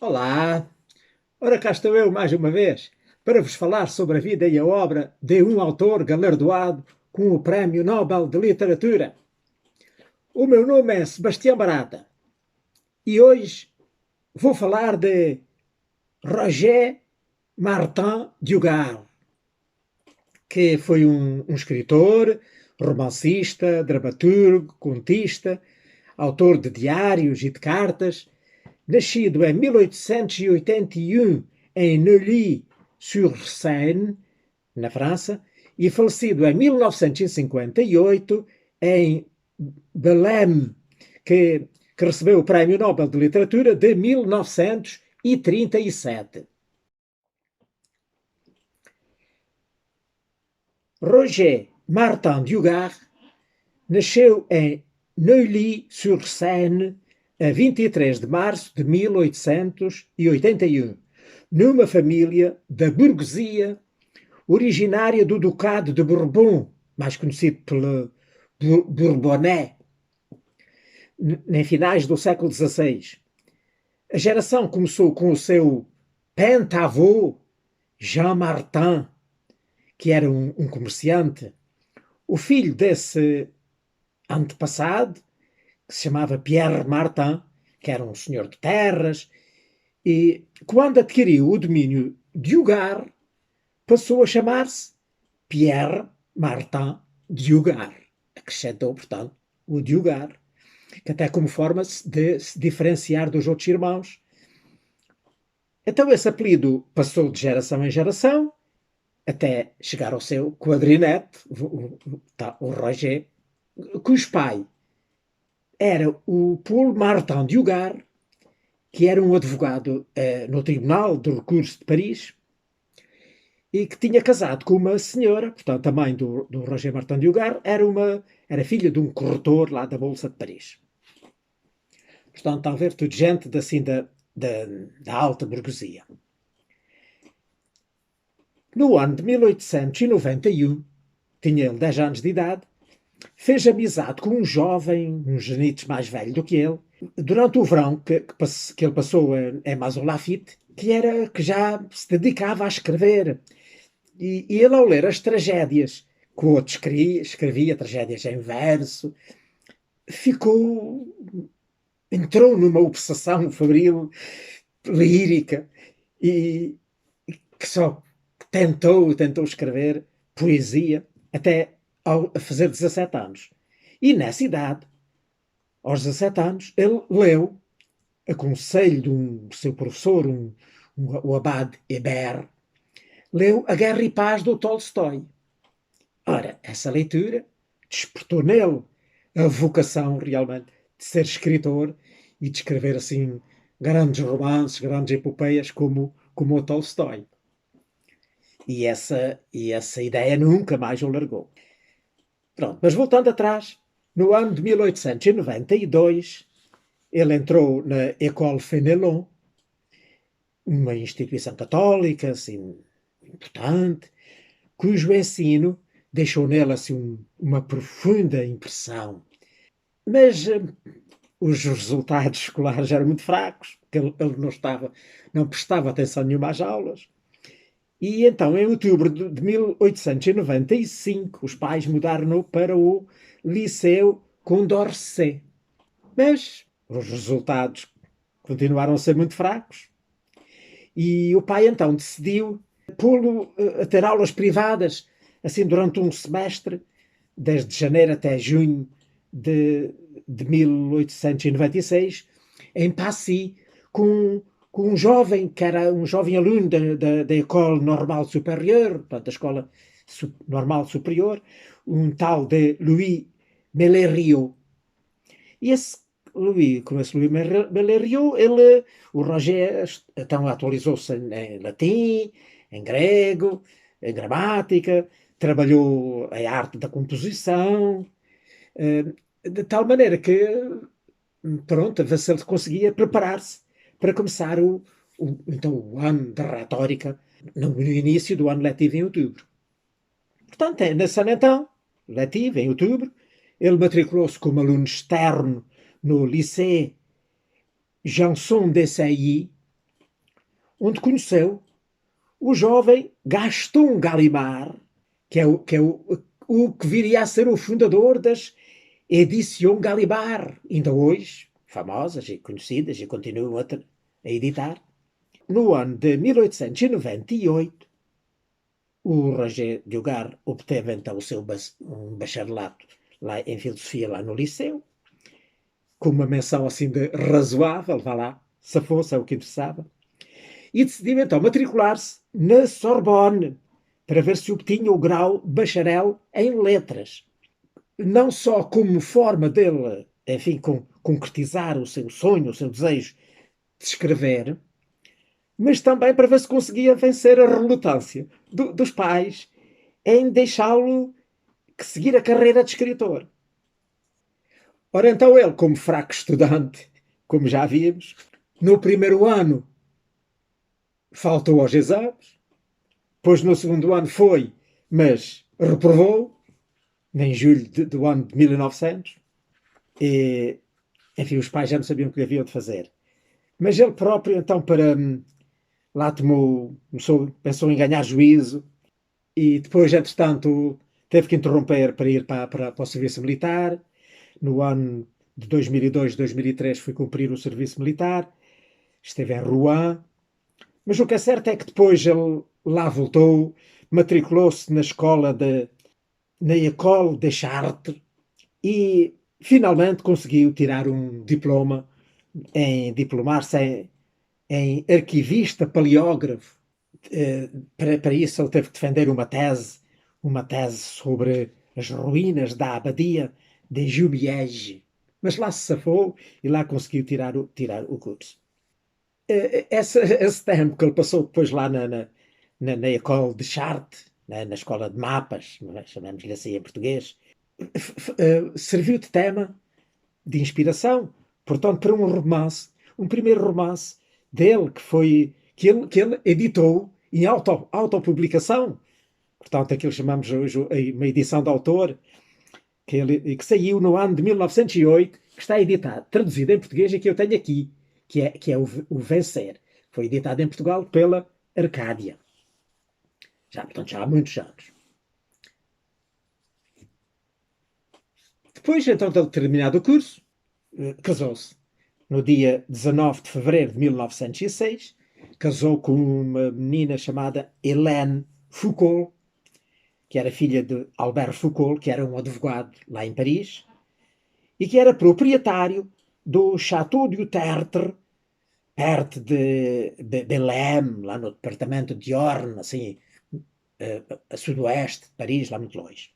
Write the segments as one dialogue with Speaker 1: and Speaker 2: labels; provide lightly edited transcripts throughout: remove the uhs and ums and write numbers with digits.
Speaker 1: Olá! Ora, cá estou eu mais uma vez para vos falar sobre a vida e a obra de um autor galardoado com o Prémio Nobel de Literatura. O meu nome é Sebastião Barata e hoje vou falar de Roger Martin Dugard, que foi um escritor, romancista, dramaturgo, contista, autor de diários e de cartas, nascido em 1881 em Neuilly-sur-Seine, na França, e falecido em 1958 em Belém, que recebeu o Prémio Nobel de Literatura de 1937. Roger Martin Dugard nasceu em Neuilly-sur-Seine a 23 de março de 1881, numa família da burguesia originária do Ducado de Bourbon, mais conhecido pelo Bourbonnais, em finais do século XVI. A geração começou com o seu pentavô, Jean Martin, que era um comerciante. O filho desse antepassado, que se chamava Pierre Martin, que era um senhor de terras, e quando adquiriu o domínio de Ugar, passou a chamar-se Pierre Martin de Ugar. Acrescentou, portanto, o de Ugar, que até como forma de se diferenciar dos outros irmãos. Então esse apelido passou de geração em geração, até chegar ao seu quadrinete, o Roger, cujo pai era o Paul Martin de Ugar, que era um advogado no Tribunal de Recurso de Paris e que tinha casado com uma senhora, portanto a mãe do Roger Martin de Ugar era filha de um corretor lá da Bolsa de Paris. Portanto, está a ver tudo gente assim da alta burguesia. No ano de 1891, tinha ele 10 anos de idade, fez amizade com um jovem, uns genitos mais velho do que ele, durante o verão que ele passou em Maison Lafitte, que já se dedicava a escrever. E ele, ao ler as tragédias que o outro escrevia tragédias em verso, entrou numa obsessão febril, lírica, e que só tentou escrever poesia até a fazer 17 anos. E nessa idade, aos 17 anos, ele leu, a conselho de um seu professor, o abade Hébert, leu A Guerra e Paz do Tolstói. Ora, essa leitura despertou nele a vocação realmente de ser escritor e de escrever assim grandes romances, grandes epopeias como o Tolstói. E essa ideia nunca mais o largou. Pronto, mas voltando atrás, no ano de 1892, ele entrou na École Fénelon, uma instituição católica assim, importante, cujo ensino deixou nele assim, uma profunda impressão. Mas os resultados escolares eram muito fracos, porque ele não prestava atenção nenhuma às aulas. E então, em outubro de 1895, os pais mudaram-no para o Liceu Condorcet. Mas os resultados continuaram a ser muito fracos. E o pai então decidiu pô-lo a ter aulas privadas, assim durante um semestre, desde janeiro até junho de 1896, em Passy, com um jovem que era um jovem aluno da École Normale Supérieure, portanto, da Escola Normal Superior, um tal de Louis Meleriot. E com esse Louis Meleriot, o Roger então atualizou-se em latim, em grego, em gramática, trabalhou a arte da composição, de tal maneira que, pronto, a ver se ele conseguia preparar-se para começar então, o ano da retórica no início do ano letivo em outubro. Portanto, nesse ano então, letivo, em outubro, ele matriculou-se como aluno externo no Lycée Janson de Sailly, onde conheceu o jovem Gaston Gallimard, o que viria a ser o fundador das Editions Gallimard, ainda hoje famosas e conhecidas e continuam a editar. No ano de 1898, o Roger Dugard obteve então o seu um bacharelato lá em filosofia lá no liceu, com uma menção assim de razoável, vá lá, se fosse, é o que interessava, e decidiu então matricular-se na Sorbonne para ver se obtinha o grau bacharel em letras. Não só como forma dele, enfim, concretizar o seu sonho, o seu desejo de escrever, mas também para ver se conseguia vencer a relutância dos pais em deixá-lo seguir a carreira de escritor. Ora, então ele, como fraco estudante, como já vimos, no primeiro ano faltou aos exames, depois no segundo ano foi, mas reprovou, em julho do ano de 1900, e, enfim, os pais já não sabiam o que haviam de fazer. Mas ele próprio, então, lá pensou em ganhar juízo, e depois, entretanto, teve que interromper para ir para o serviço militar. No ano de 2002, 2003 foi cumprir o serviço militar, esteve em Rouen, mas o que é certo é que depois ele lá voltou, matriculou-se na École des Chartes e finalmente conseguiu tirar um diploma diplomar-se em arquivista paleógrafo. Para isso ele teve que defender uma tese sobre as ruínas da abadia de Jumièges. Mas lá se safou e lá conseguiu tirar o curso. Esse tempo que ele passou depois lá na École de Chartres, na escola de mapas, chamamos-lhe assim em português, serviu de tema, de inspiração, portanto, para um primeiro romance dele, que ele editou em autopublicação, portanto, aquilo que chamamos hoje uma edição de autor, que saiu no ano de 1908, que está editado, traduzido em português, e que eu tenho aqui, que é o Vencer. Foi editado em Portugal pela Arcádia. Portanto, já há muitos anos. Depois, então, de terminado o curso, casou-se. No dia 19 de fevereiro de 1906, casou com uma menina chamada Hélène Foucault, que era filha de Albert Foucault, que era um advogado lá em Paris, e que era proprietário do Château du Tertre, perto de Belém, lá no departamento de Orne, assim, a sudoeste de Paris, lá muito longe.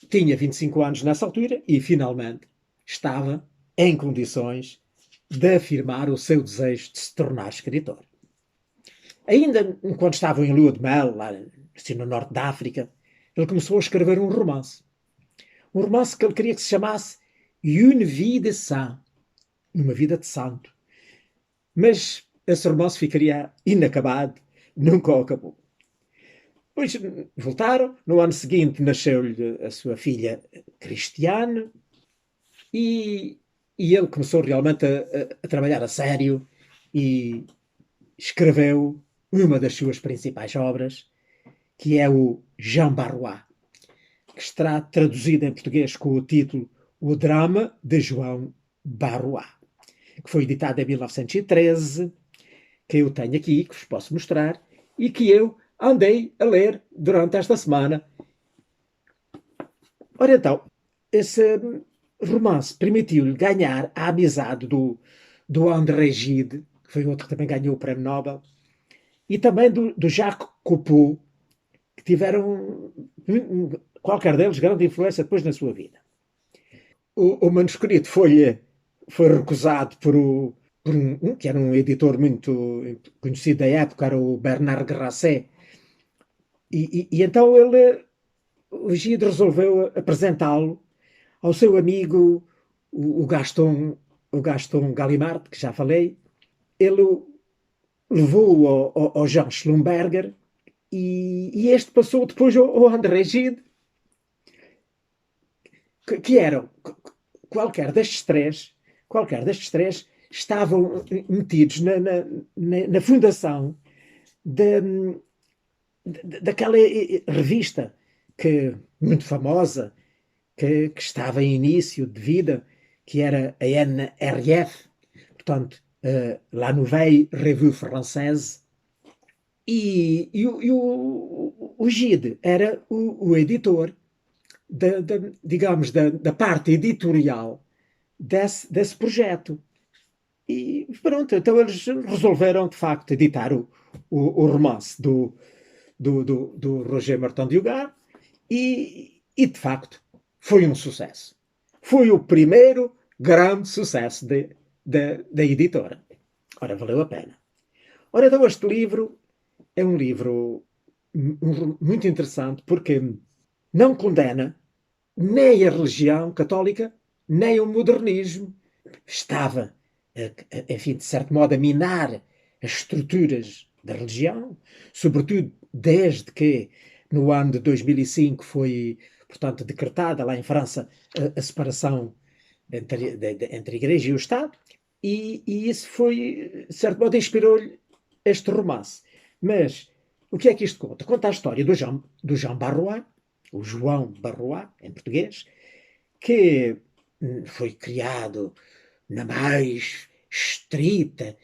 Speaker 1: Tinha 25 anos nessa altura e, finalmente, estava em condições de afirmar o seu desejo de se tornar escritor. Ainda enquanto estavam em lua de mel, lá assim, no norte da África, ele começou a escrever um romance. Um romance que ele queria que se chamasse Une vie de saint, uma vida de santo. Mas esse romance ficaria inacabado, nunca o acabou. Depois voltaram, no ano seguinte nasceu-lhe a sua filha Cristiane, e ele começou realmente a trabalhar a sério e escreveu uma das suas principais obras, que é o Jean Barrois, que estará traduzido em português com o título O Drama de João Barrois, que foi editado em 1913, que eu tenho aqui, que vos posso mostrar, e que eu andei a ler durante esta semana. Ora então, esse romance permitiu-lhe ganhar a amizade do André Gide, que foi outro que também ganhou o Prémio Nobel, e também do Jacques Coupeau, que tiveram, qualquer deles, grande influência depois na sua vida. O manuscrito foi recusado por que era um editor muito conhecido da época, era o Bernard Grasset, e então o Gide resolveu apresentá-lo ao seu amigo, o Gaston Gallimard, que já falei. Ele levou-o ao Jean Schlumberger, e este passou depois ao André Gide, que eram qualquer destes três estavam metidos na fundação daquela revista muito famosa, que estava em início de vida, que era a NRF, portanto, La Nouvelle Revue Française, o Gide era o editor, digamos, da parte editorial desse projeto. E pronto, então eles resolveram, de facto, editar o romance do Roger Martin de Hogar e, de facto, foi um sucesso. Foi o primeiro grande sucesso da editora. Ora, valeu a pena. Ora, então este livro é um livro muito interessante porque não condena nem a religião católica, nem o modernismo. Estava, enfim, de certo modo, a minar as estruturas da religião, sobretudo desde que no ano de 2005 foi, portanto, decretada lá em França a separação entre a Igreja e o Estado, e isso foi, de certo modo, inspirou-lhe este romance. Mas o que é que isto conta? Conta a história do Jean Barrois, o João Barrois, em português, que foi criado na mais estrita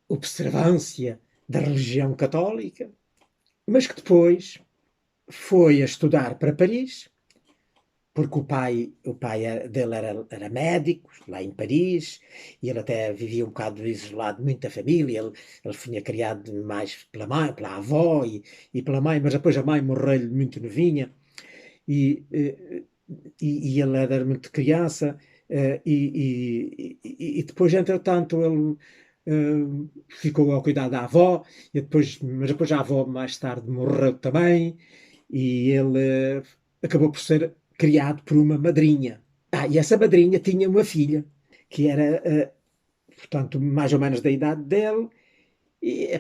Speaker 1: observância da religião católica, mas que depois foi a estudar para Paris, porque o pai dele era médico, lá em Paris, e ele até vivia um bocado isolado muito da família. Ele foi criado mais pela mãe, pela avó e pela mãe, mas depois a mãe morreu-lhe muito novinha, e, e ele era muito criança, e depois, entretanto, ele ficou ao cuidar da avó, mas depois a avó mais tarde morreu também, e ele acabou por ser criado por uma madrinha. E essa madrinha tinha uma filha, que era, portanto, mais ou menos da idade dele, e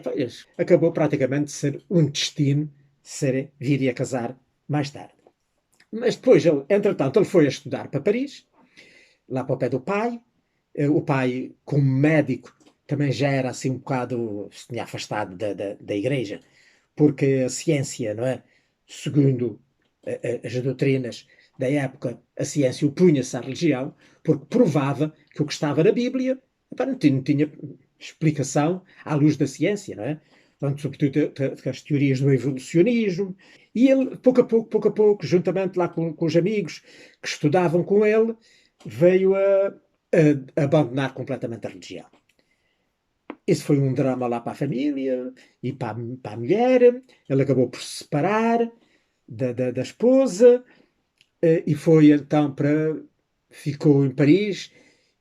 Speaker 1: acabou praticamente de ser um destino vir a casar mais tarde. Mas depois, entretanto, ele foi a estudar para Paris, lá para o pé do pai. O pai, como médico, também já era assim um bocado, se tinha afastado da igreja, porque a ciência, não é? Segundo as doutrinas da época, a ciência opunha-se à religião, porque provava que o que estava na Bíblia não tinha explicação à luz da ciência, não é? Portanto, sobretudo as teorias do evolucionismo. E ele, pouco a pouco, juntamente lá com os amigos que estudavam com ele, veio a abandonar completamente a religião. Esse foi um drama lá para a família e para a mulher. Ele acabou por se separar da esposa, e foi então ficou em Paris,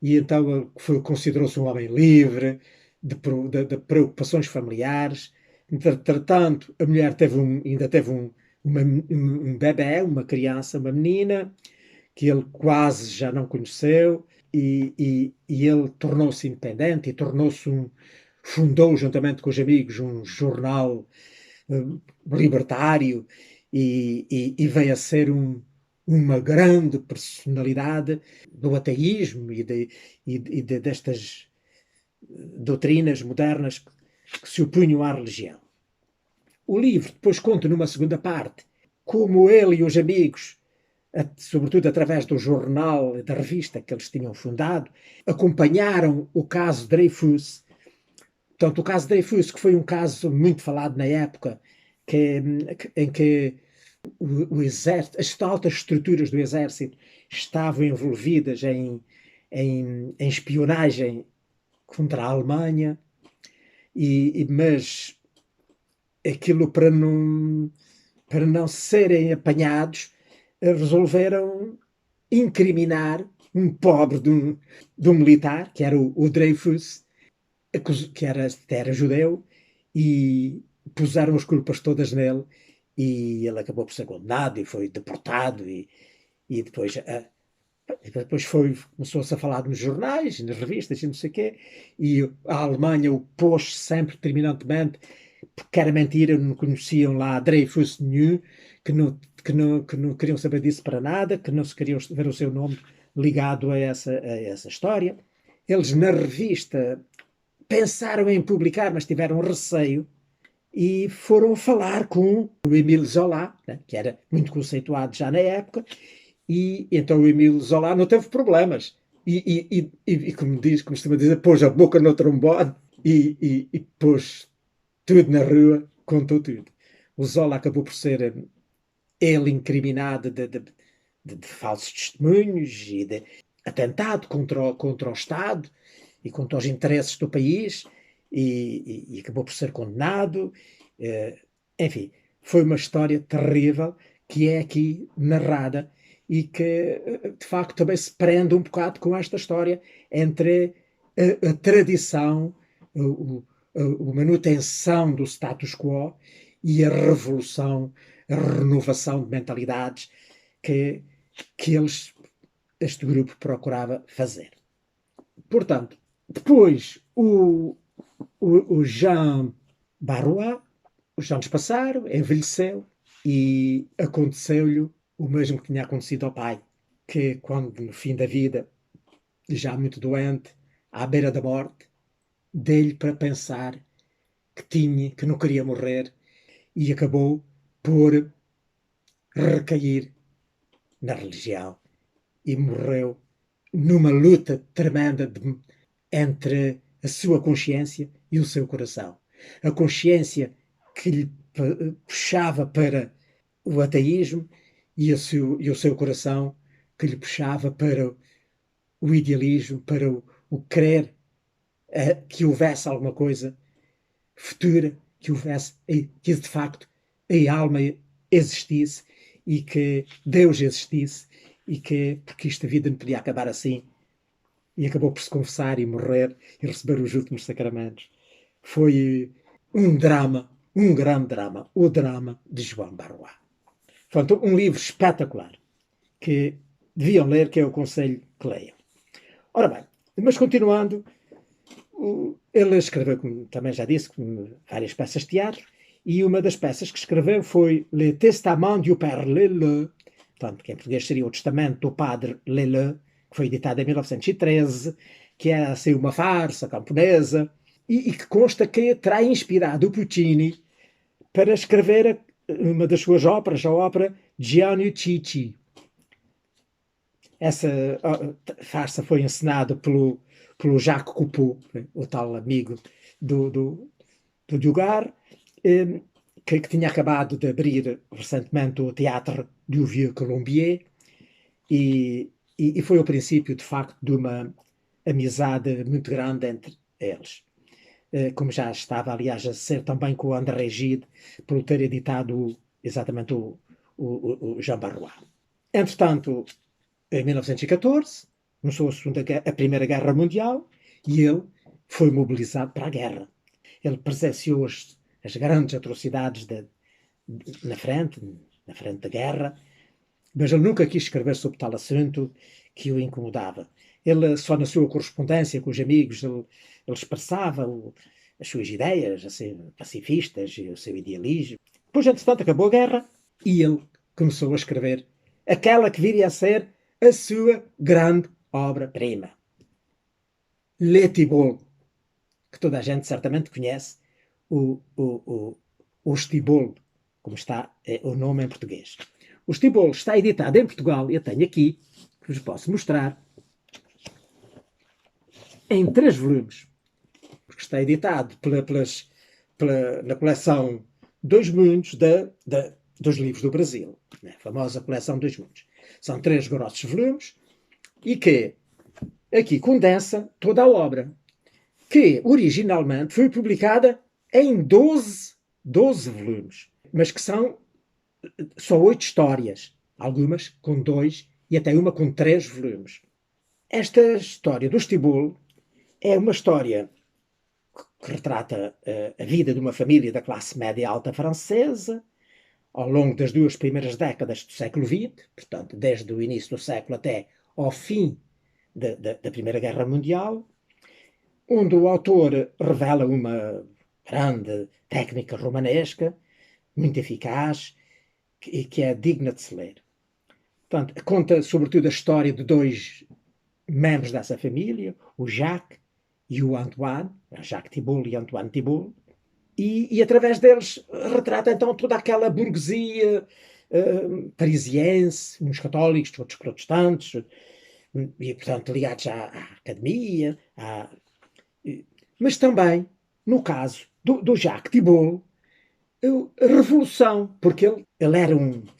Speaker 1: e então considerou-se um homem livre de preocupações familiares. Entretanto, a mulher ainda teve um bebé, uma criança, uma menina, que ele quase já não conheceu, e ele tornou-se independente e fundou, juntamente com os amigos, um jornal libertário, e veio a ser uma grande personalidade do ateísmo destas doutrinas modernas que se opunham à religião. O livro depois conta numa segunda parte como ele e os amigos, sobretudo através do jornal e da revista que eles tinham fundado, acompanharam o caso Dreyfus. Portanto, o caso Dreyfus, que foi um caso muito falado na época, em que o exército, as altas estruturas do exército estavam envolvidas em espionagem contra a Alemanha, mas aquilo para não serem apanhados, resolveram incriminar um pobre de um militar, que era o Dreyfus, que era judeu, e puseram as culpas todas nele, e ele acabou por ser condenado e foi deportado, e depois começou-se a falar nos jornais, nas revistas e não sei o quê, e a Alemanha opôs-se sempre, terminantemente, porque era mentira, não conheciam lá Dreyfus nenhum, que não queriam saber disso para nada, que não se queriam ver o seu nome ligado a essa história. eles na revista pensaram em publicar, mas tiveram receio e foram falar com o Émile Zola, né, que era muito conceituado já na época, e então o Émile Zola não teve problemas. Como costuma dizer, pôs a boca no trombone e pôs tudo na rua, contou tudo. O Zola acabou por ser ele incriminado de falsos testemunhos e de atentado contra o Estado e contra os interesses do país e acabou por ser condenado. Enfim, foi uma história terrível que é aqui narrada e que, de facto, também se prende um bocado com esta história entre a tradição, a manutenção do status quo e a revolução, a renovação de mentalidades que, que este grupo procurava fazer. Portanto, depois o Jean Barrois, os anos passaram, envelheceu e aconteceu-lhe o mesmo que tinha acontecido ao pai, que quando no fim da vida, já muito doente, à beira da morte, dei-lhe para pensar que não queria morrer e acabou por recair na religião e morreu numa luta tremenda entre a sua consciência e o seu coração. A consciência que lhe puxava para o ateísmo e o seu coração que lhe puxava para o idealismo, para o crer que houvesse alguma coisa futura, que houvesse, que de facto a alma existisse e que Deus existisse e que, porque esta vida não podia acabar assim, e acabou por se confessar e morrer e receber os últimos sacramentos. Foi um drama, um grande drama, o drama de João Barrois. Portanto, um livro espetacular que deviam ler, que eu aconselho que leiam. Ora bem, mas continuando, ele escreveu, como também já disse, várias peças de teatro, e uma das peças que escreveu foi Le Testament du Père Leleu, portanto, que em português seria o Testamento do Padre Leleu, que foi editado em 1913, que é assim uma farsa camponesa, e que consta que terá inspirado o Puccini para escrever uma das suas óperas, a ópera Gianni Cicci. Essa farsa foi encenada pelo Jacques Coupeau, o tal amigo do Dugar, que tinha acabado de abrir recentemente o Teatro du Vieux Colombier, e foi o princípio, de facto, de uma amizade muito grande entre eles. Como já estava, aliás, a ser também com o André Gide, por ter editado exatamente o Jean Barrois. Entretanto, em 1914, começou a Primeira Guerra Mundial e ele foi mobilizado para a guerra. Ele presenciou as grandes atrocidades na frente da guerra, mas ele nunca quis escrever sobre tal assunto que o incomodava. Ele, só na sua correspondência com os amigos, ele expressava as suas ideias assim, pacifistas e o seu idealismo. Depois, entretanto, acabou a guerra e ele começou a escrever aquela que viria a ser a sua grande obra-prima. Le Thibault, que toda a gente certamente conhece, o Estibold, como está o nome em português. O Estibold está editado em Portugal, eu tenho aqui, que vos posso mostrar, em 3 volumes, porque está editado na coleção Dois Mundos dos livros do Brasil, a famosa coleção Dois Mundos. São 3 grossos volumes e que aqui condensa toda a obra, que originalmente foi publicada em 12 volumes, mas que são só 8 histórias, algumas com 2 e até uma com 3 volumes. Esta história do Estibold é uma história que retrata a vida de uma família da classe média alta francesa ao longo das 2 primeiras décadas do século XX, portanto, desde o início do século até ao fim da Primeira Guerra Mundial, onde o autor revela uma grande técnica romanesca, muito eficaz, e que é digna de se ler. Portanto, conta sobretudo a história de 2 membros dessa família, o Jacques e o Antoine, Jacques Thibault e Antoine Thibault, e através deles retrata então toda aquela burguesia parisiense, uns católicos, outros protestantes, e portanto ligados à academia, mas também, no caso do Jacques Thibault, a revolução, porque ele era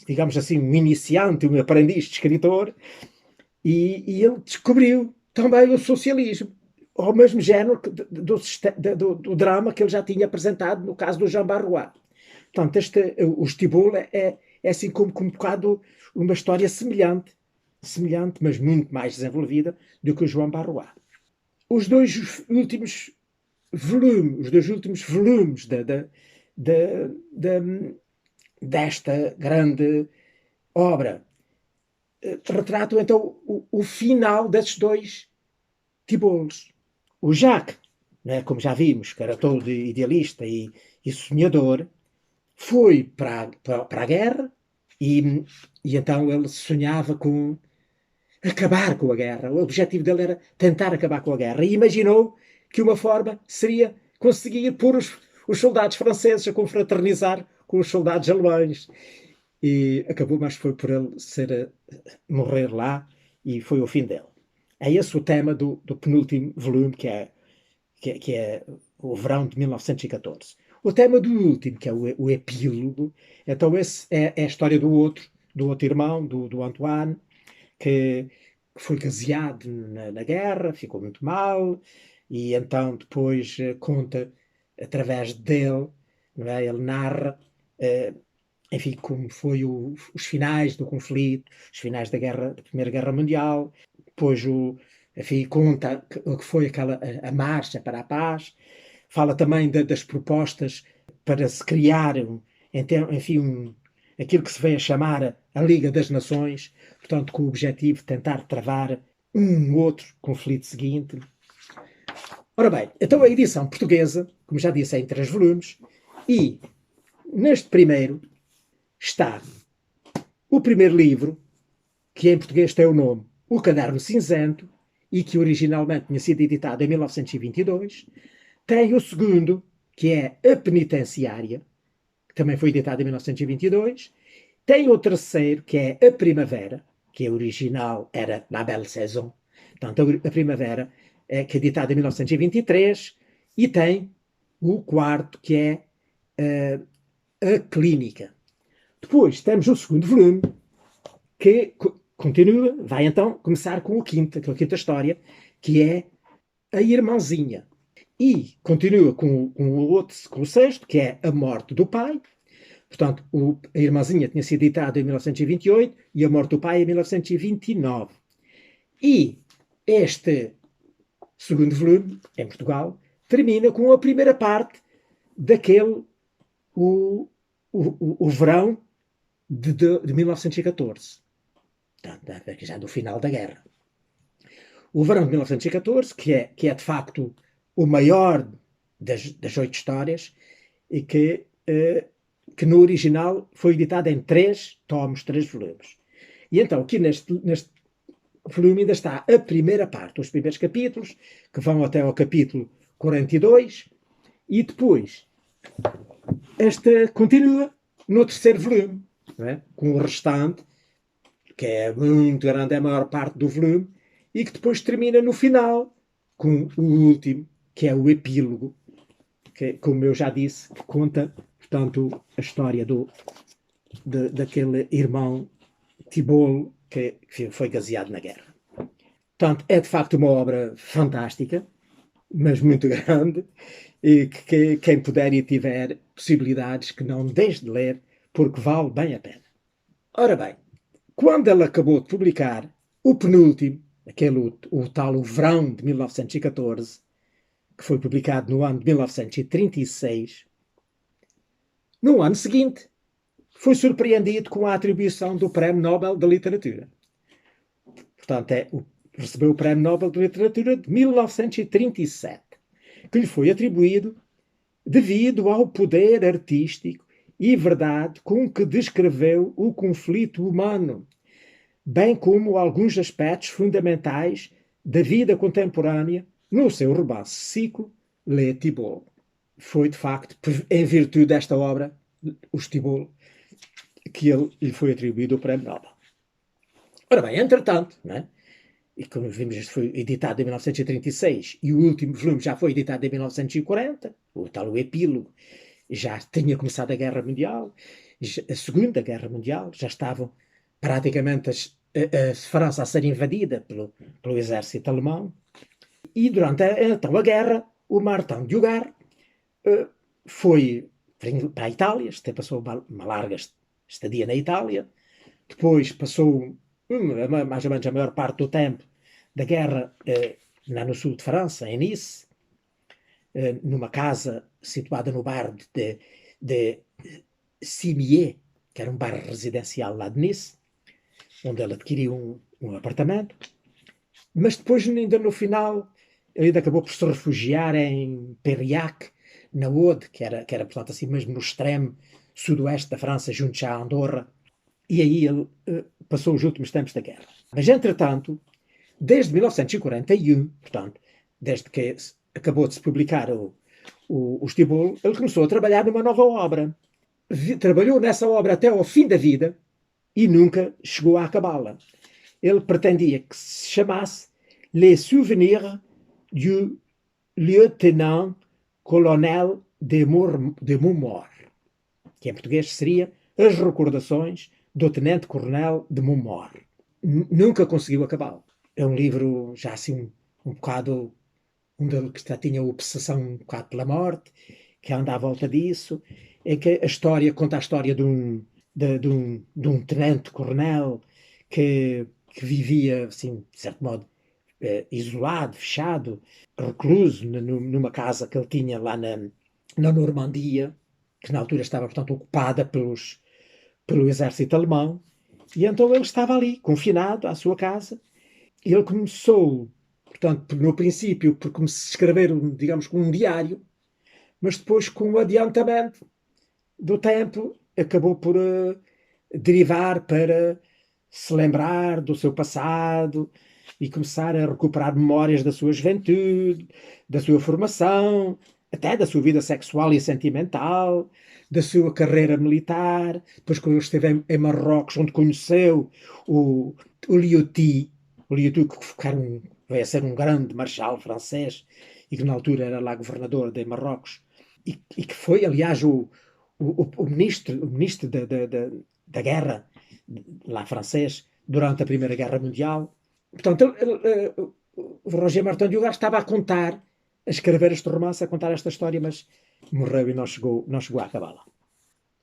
Speaker 1: digamos assim, um iniciante, um aprendiz de escritor, e ele descobriu também o socialismo, ao mesmo género do drama que ele já tinha apresentado no caso do Jean Barrois. Portanto, o Thibault é assim como um bocado uma história semelhante, mas muito mais desenvolvida do que o João Barrois. Os dois últimos volumes desta grande obra retratam então o final desses dois Thibaults. O Jacques, né, como já vimos, que era todo idealista e sonhador, foi para a guerra e então ele sonhava com acabar com a guerra. O objetivo dele era tentar acabar com a guerra e imaginou que uma forma seria conseguir pôr os soldados franceses a confraternizar com os soldados alemães. E acabou, mas foi por ele morrer lá e foi o fim dele. É esse o tema do penúltimo volume, que é o verão de 1914. O tema do último, que é o epílogo, então esse é a história do outro irmão, do Antoine, que foi gaseado na guerra, ficou muito mal, e então depois conta, através dele, não é? Ele narra, enfim, como foi os finais do conflito, os finais da Primeira Guerra Mundial, depois enfim, conta o que foi a marcha para a paz, fala também das propostas para se criar, enfim, aquilo que se vem a chamar a Liga das Nações, portanto, com o objetivo de tentar travar um outro conflito seguinte. Ora bem, então a edição portuguesa, como já disse, é em 3 volumes, e neste primeiro está o primeiro livro, que em português tem o nome O Caderno Cinzento, e que originalmente tinha sido editado em 1922. Tem o segundo, que é A Penitenciária, que também foi editado em 1922. Tem o terceiro, que é A Primavera, que a original era La Belle Saison. Portanto, a Primavera, que é editado em 1923. E tem o quarto, que é A Clínica. Depois temos o segundo volume, que continua, vai então começar com a quinta história, que é A Irmãzinha. E continua com o sexto, que é A Morte do Pai. Portanto, a Irmãzinha tinha sido editada em 1928 e A Morte do Pai em 1929. E este segundo volume, em Portugal, termina com a primeira parte daquele, o verão de 1914. Portanto, já do final da guerra. O verão de 1914, que é de facto o maior das 8 histórias, e que no original foi editado em 3 tomos, 3 volumes. E então, aqui neste volume ainda está a primeira parte, os primeiros capítulos, que vão até ao capítulo 42, e depois esta continua no terceiro volume, não é? Com o restante, que é muito grande, é a maior parte do volume, e que depois termina no final com o último, que é o epílogo, que, como eu já disse, que conta, portanto, a história daquele irmão Thibault que foi gaseado na guerra. Portanto, é de facto uma obra fantástica, mas muito grande, e que quem puder e tiver possibilidades, que não deixe de ler, porque vale bem a pena. Ora bem, quando ela acabou de publicar o penúltimo, o tal O Verão de 1914, que foi publicado no ano de 1936, no ano seguinte foi surpreendido com a atribuição do Prémio Nobel da Literatura. Portanto, recebeu o Prémio Nobel de Literatura de 1937, que lhe foi atribuído devido ao poder artístico e verdade com que descreveu o conflito humano, bem como alguns aspectos fundamentais da vida contemporânea no seu romance ciclo Les Thibault. Foi, de facto, em virtude desta obra, os Thibault, que lhe foi atribuído o Prémio Nobel. Ora bem, entretanto, né, e como vimos, isto foi editado em 1936 e o último volume já foi editado em 1940, o tal epílogo, já tinha começado a Guerra Mundial, a Segunda Guerra Mundial, já estavam praticamente a França a ser invadida pelo exército alemão, e durante então a guerra, o Martin Dugas foi para a Itália, passou uma larga estadia na Itália, depois passou mais ou menos a maior parte do tempo da guerra no sul de França, em Nice, numa casa situada no bairro de Cimier, que era um bairro residencial lá de Nice, onde ele adquiriu um apartamento. Mas depois, ainda no final, ele ainda acabou por se refugiar em Périac, na Aude, que era portanto, assim mesmo no extremo sudoeste da França, junto à Andorra. E aí ele passou os últimos tempos da guerra. Mas, entretanto, desde 1941, portanto, desde que acabou de se publicar os Thibault, ele começou a trabalhar numa nova obra. Trabalhou nessa obra até ao fim da vida e nunca chegou a acabá-la. Ele pretendia que se chamasse Les Souvenirs du Lieutenant-Colonel de Montmort, que em português seria As Recordações do Tenente-Coronel de Montmort. Nunca conseguiu acabá-lo. É um livro já assim um bocado, que já tinha obsessão um bocado pela morte, que anda à volta disso, é que a história conta a história de um tenente-coronel que vivia, assim, de certo modo, isolado, fechado, recluso, numa casa que ele tinha lá na Normandia, que na altura estava, portanto, ocupada pelo exército alemão, e então ele estava ali, confinado à sua casa, e ele começou, portanto, no princípio, por escrever, digamos, um diário, mas depois, com o adiantamento do tempo, acabou por derivar para se lembrar do seu passado e começar a recuperar memórias da sua juventude, da sua formação, até da sua vida sexual e sentimental, da sua carreira militar. Depois, quando ele esteve em Marrocos, onde conheceu o Lioty, que veio a ser um grande marechal francês e que na altura era lá governador de Marrocos, e que foi, aliás, o ministro da guerra lá francês durante a Primeira Guerra Mundial. Portanto, o Roger Martin Dugas estava a escrever este romance, a contar esta história, mas morreu e não chegou a acabá-la.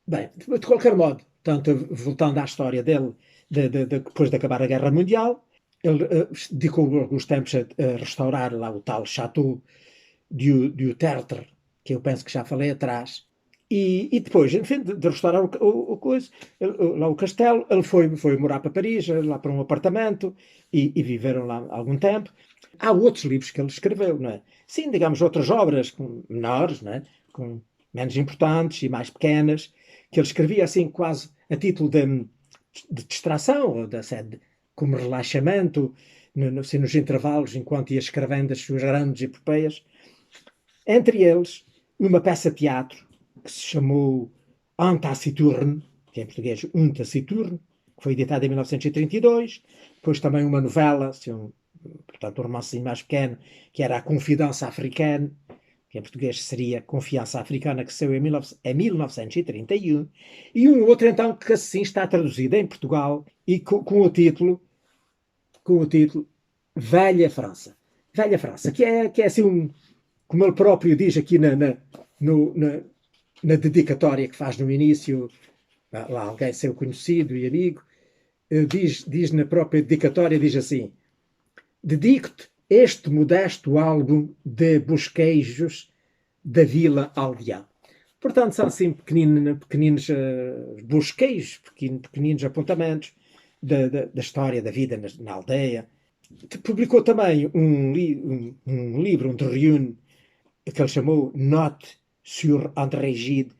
Speaker 1: Bem, de qualquer modo, portanto, voltando à história dele, depois de acabar a Guerra Mundial, ele dedicou alguns tempos a restaurar lá o tal Château du Tertre, que eu penso que já falei atrás. E depois, enfim, de restaurar lá o castelo, ele foi morar para Paris, lá para um apartamento, e viveram lá algum tempo. Há outros livros que ele escreveu, não é? Sim, digamos, outras obras menores, não é? Com menos importantes e mais pequenas, que ele escrevia assim quase a título de distração, ou como relaxamento, assim, nos intervalos, enquanto ia escrevendo as suas grandes epopeias. Entre eles, numa peça de teatro, que se chamou Un Taciturne, que é em português Um Taciturne, que foi editada em 1932, depois também uma novela, assim, portanto um romancezinho mais pequeno, que era A Confidência Africaine, que em português seria Confiança Africana, que saiu em 1931, e um outro então que assim está traduzido em Portugal e com o título Velha França. Velha França, que é assim como ele próprio diz aqui na dedicatória que faz no início, lá alguém seu conhecido e amigo, diz na própria dedicatória, diz assim: dedico-te este modesto álbum de bosquejos da Vila Aldeã. Portanto, são assim pequeninos bosquejos, pequeninos apontamentos da história da vida na aldeia. Publicou também um livro onde reúne que ele chamou Note sur André Gide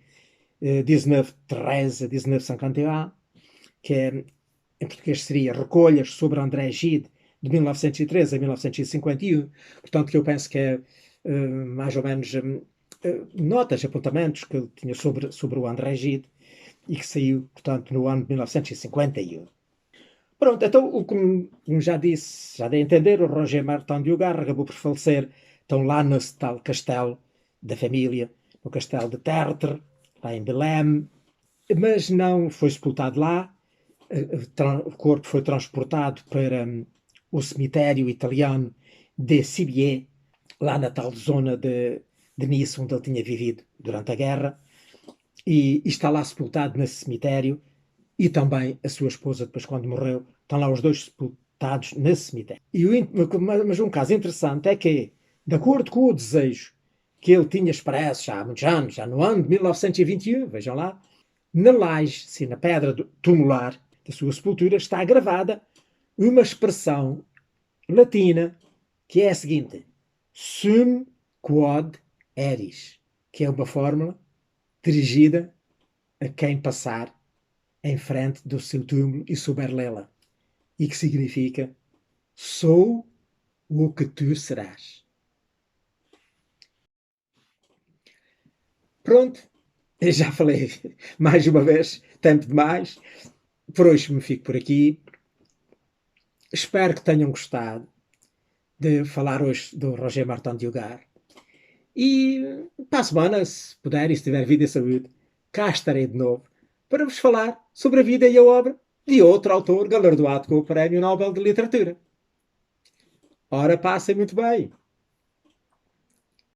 Speaker 1: 1913 a 1951, que em português seria Recolhas sobre André Gide de 1913 a 1951, portanto, que eu penso que é mais ou menos notas, apontamentos que ele tinha sobre o André Gide e que saiu, portanto, no ano de 1951. Pronto, então, como já disse, já dei a entender, o Roger Martin de Hogarth acabou por falecer, então, lá nesse tal castelo da família, no castelo de Tertre, lá em Belém, mas não foi sepultado lá. O corpo foi transportado para o cemitério italiano de Sibier, lá na tal zona de Nice, onde ele tinha vivido durante a guerra, e está lá sepultado nesse cemitério, e também a sua esposa, depois quando morreu, estão lá os dois sepultados nesse cemitério. Mas um caso interessante é que, de acordo com o desejo que ele tinha expresso já há muitos anos, já no ano de 1921, vejam lá, na laje, sim, na pedra tumular da sua sepultura, está gravada uma expressão latina que é a seguinte: sum quod eris, que é uma fórmula dirigida a quem passar em frente do seu túmulo e souber lê-la, e que significa: sou o que tu serás. Pronto, eu já falei mais uma vez, tempo demais. Por hoje me fico por aqui. Espero que tenham gostado de falar hoje do Roger Martin de Hogarth. E para a semana, se puder e se tiver vida e saúde, cá estarei de novo para vos falar sobre a vida e a obra de outro autor galardoado com o Prémio Nobel de Literatura. Ora, passem muito bem!